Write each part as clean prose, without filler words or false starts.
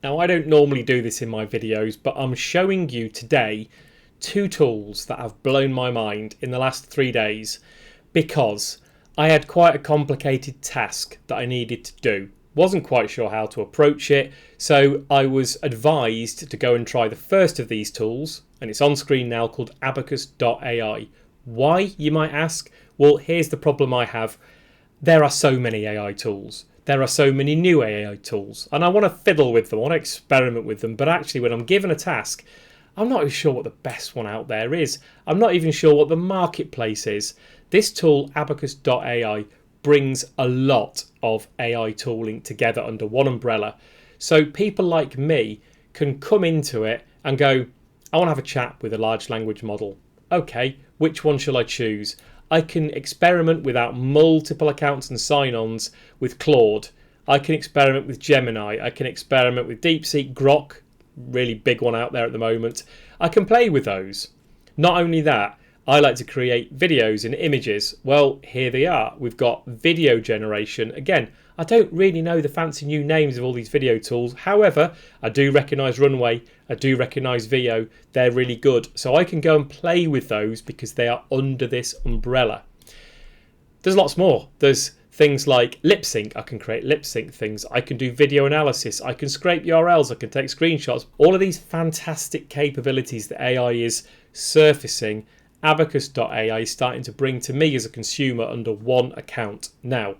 Now, I don't normally do this in my videos, but I'm showing you today two tools that have blown my mind in the last 3 days because I had quite a complicated task that I needed to do. Wasn't quite sure how to approach it, so I was advised to go and try the first of these tools, and it's on screen now, called Abacus.ai. Why, you might ask? Well, here's the problem I have. There are so many AI tools. There are so many new AI tools, and I want to fiddle with them, I want to experiment with them, but actually when I'm given a task, I'm not even sure what the best one out there is. I'm not even sure what the marketplace is. This tool, Abacus.ai, brings a lot of AI tooling together under one umbrella. So people like me can come into it and go, I want to have a chat with a large language model. Okay, which one shall I choose? I can experiment without multiple accounts and sign-ons with Claude. I can experiment with Gemini. I can experiment with DeepSeek, Grok, really big one out there at the moment. I can play with those. Not only that, I like to create videos and images. Well, here they are. We've got video generation. Again, I don't really know the fancy new names of all these video tools. However, I do recognise Runway. I do recognise Veo. They're really good. So I can go and play with those because they are under this umbrella. There's lots more. There's things like lip sync. I can create lip sync things. I can do video analysis. I can scrape URLs. I can take screenshots. All of these fantastic capabilities that AI is surfacing, Abacus.ai is starting to bring to me as a consumer under one account. Now,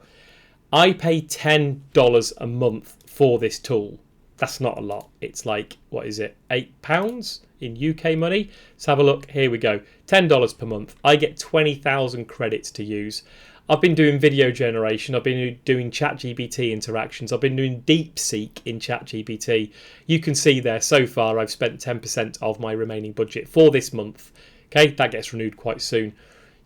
I pay $10 a month for this tool. That's not a lot. It's like, what is it, £8 in UK money? Let's have a look. Here we go. $10 per month. I get 20,000 credits to use. I've been doing video generation. I've been doing ChatGPT interactions. I've been doing DeepSeek in ChatGPT. You can see there so far I've spent 10% of my remaining budget for this month. Okay, that gets renewed quite soon.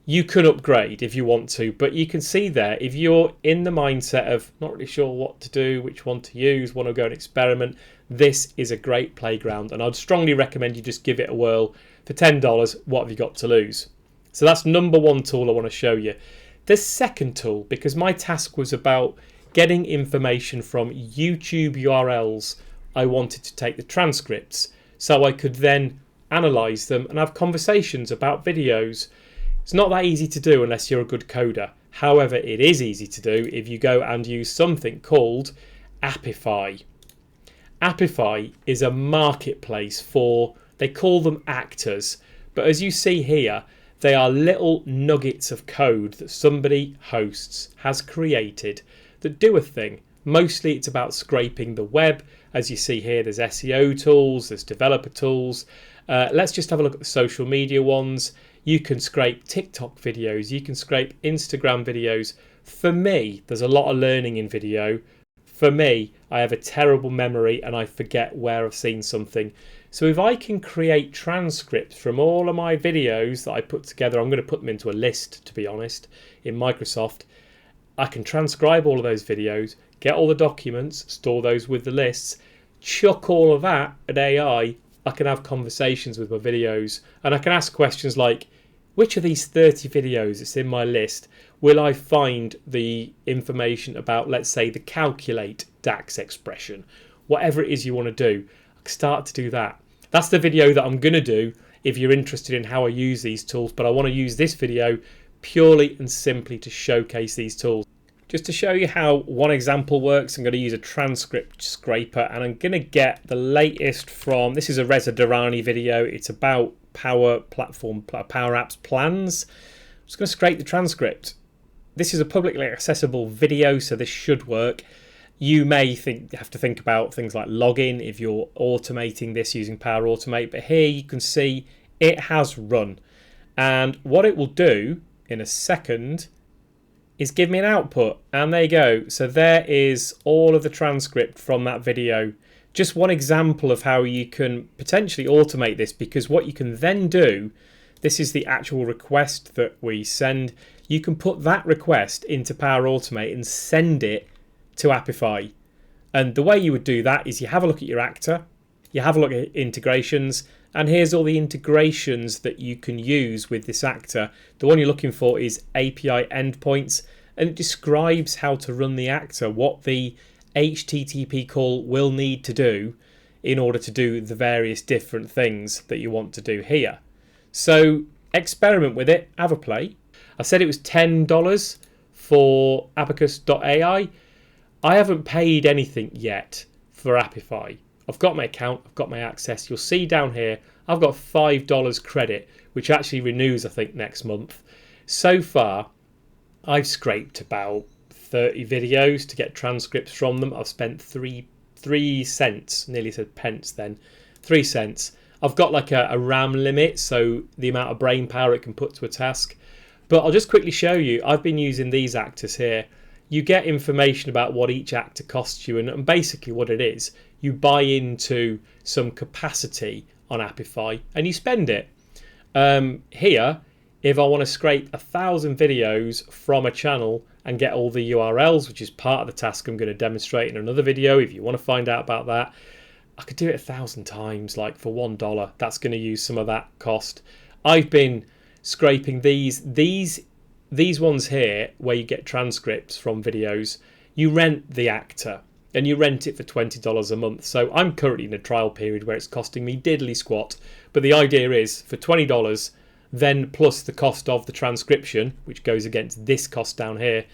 You can upgrade if you want to, but you can see there, if you're in the mindset of not really sure what to do, which one to use, want to go and experiment, this is a great playground, and I'd strongly recommend you just give it a whirl. For $10, what have you got to lose? So that's number one tool I want to show you. The second tool, because my task was about getting information from YouTube URLs, I wanted to take the transcripts so I could then analyze them and have conversations about videos. It's not that easy to do unless you're a good coder. However, it is easy to do if you go and use something called Apify. Apify is a marketplace for, they call them actors, but as you see here, they are little nuggets of code that somebody hosts has created that do a thing. Mostly it's about scraping the web. As you see here, there's SEO tools, there's developer tools. Let's just have a look at the social media ones. You can scrape TikTok videos, you can scrape Instagram videos. For me, there's a lot of learning in video. For me, I have a terrible memory and I forget where I've seen something. So if I can create transcripts from all of my videos that I put together, I'm going to put them into a list, to be honest, in Microsoft. I can transcribe all of those videos, get all the documents, store those with the lists, chuck all of that at AI. I can have conversations with my videos and I can ask questions like, which of these 30 videos that's in my list will I find the information about, let's say, the calculate DAX expression? Whatever it is you want to do, I can start to do that. That's the video that I'm going to do if you're interested in how I use these tools, but I want to use this video purely and simply to showcase these tools. Just to show you how one example works, I'm going to use a transcript scraper and I'm going to get the latest from, this is a Reza Durrani video. It's about Power Platform, Power Apps plans. I'm just going to scrape the transcript. This is a publicly accessible video, so this should work. You may have to think about things like login if you're automating this using Power Automate, but here you can see it has run. And what it will do in a second is give me an output, and there you go. So there is all of the transcript from that video. Just one example of how you can potentially automate this, because what you can then do, this is the actual request that we send. You can put that request into Power Automate and send it to Apify. And the way you would do that is you have a look at your actor, you have a look at integrations, and here's all the integrations that you can use with this actor. The one you're looking for is API endpoints, and it describes how to run the actor, what the HTTP call will need to do in order to do the various different things that you want to do here. So experiment with it, have a play. I said it was $10 for Abacus.ai. I haven't paid anything yet for Apify. I've got my account, I've got my access. You'll see down here, I've got $5 credit, which actually renews, I think, next month. So far, I've scraped about 30 videos to get transcripts from them. I've spent 3 cents, nearly said pence then, 3 cents. I've got like a RAM limit, so the amount of brain power it can put to a task. But I'll just quickly show you, I've been using these actors here. You get information about what each actor costs you, and basically what it is, you buy into some capacity on Apify and you spend it. Here, if I want to scrape 1,000 videos from a channel and get all the URLs, which is part of the task I'm going to demonstrate in another video, if you want to find out about that, I could do it 1,000 times, like for $1. That's going to use some of that cost. I've been scraping these ones here where you get transcripts from videos. You rent the actor and you rent it for $20 a month. So I'm currently in a trial period where it's costing me diddly squat, but the idea is for $20, then plus the cost of the transcription, which goes against this cost down here,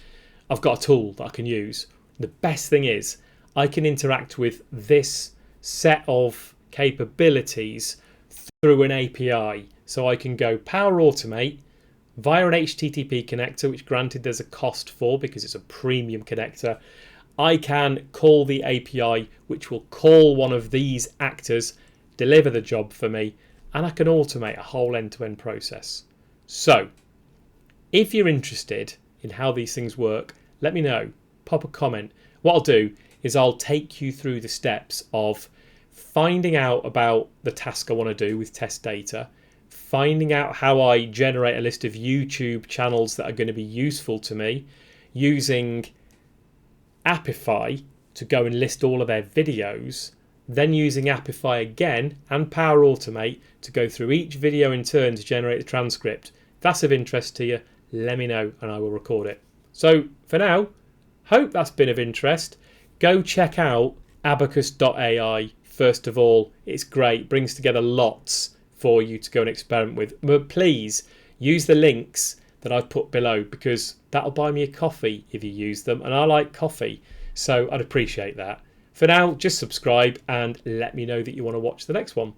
I've got a tool that I can use. The best thing is I can interact with this set of capabilities through an API. So I can go Power Automate via an HTTP connector, which granted there's a cost for because it's a premium connector. I can call the API, which will call one of these actors, deliver the job for me, and I can automate a whole end-to-end process. So if you're interested in how these things work, let me know, pop a comment. What I'll do is I'll take you through the steps of finding out about the task I want to do with test data, finding out how I generate a list of YouTube channels that are going to be useful to me, using Apify to go and list all of their videos, then using Apify again and Power Automate to go through each video in turn to generate the transcript. If that's of interest to you, let me know and I will record it. So for now, hope that's been of interest. Go check out Abacus.ai. First of all, it's great, brings together lots for you to go and experiment with. But please use the links that I've put below because that'll buy me a coffee if you use them, and I like coffee, so I'd appreciate that. For now, just subscribe and let me know that you want to watch the next one.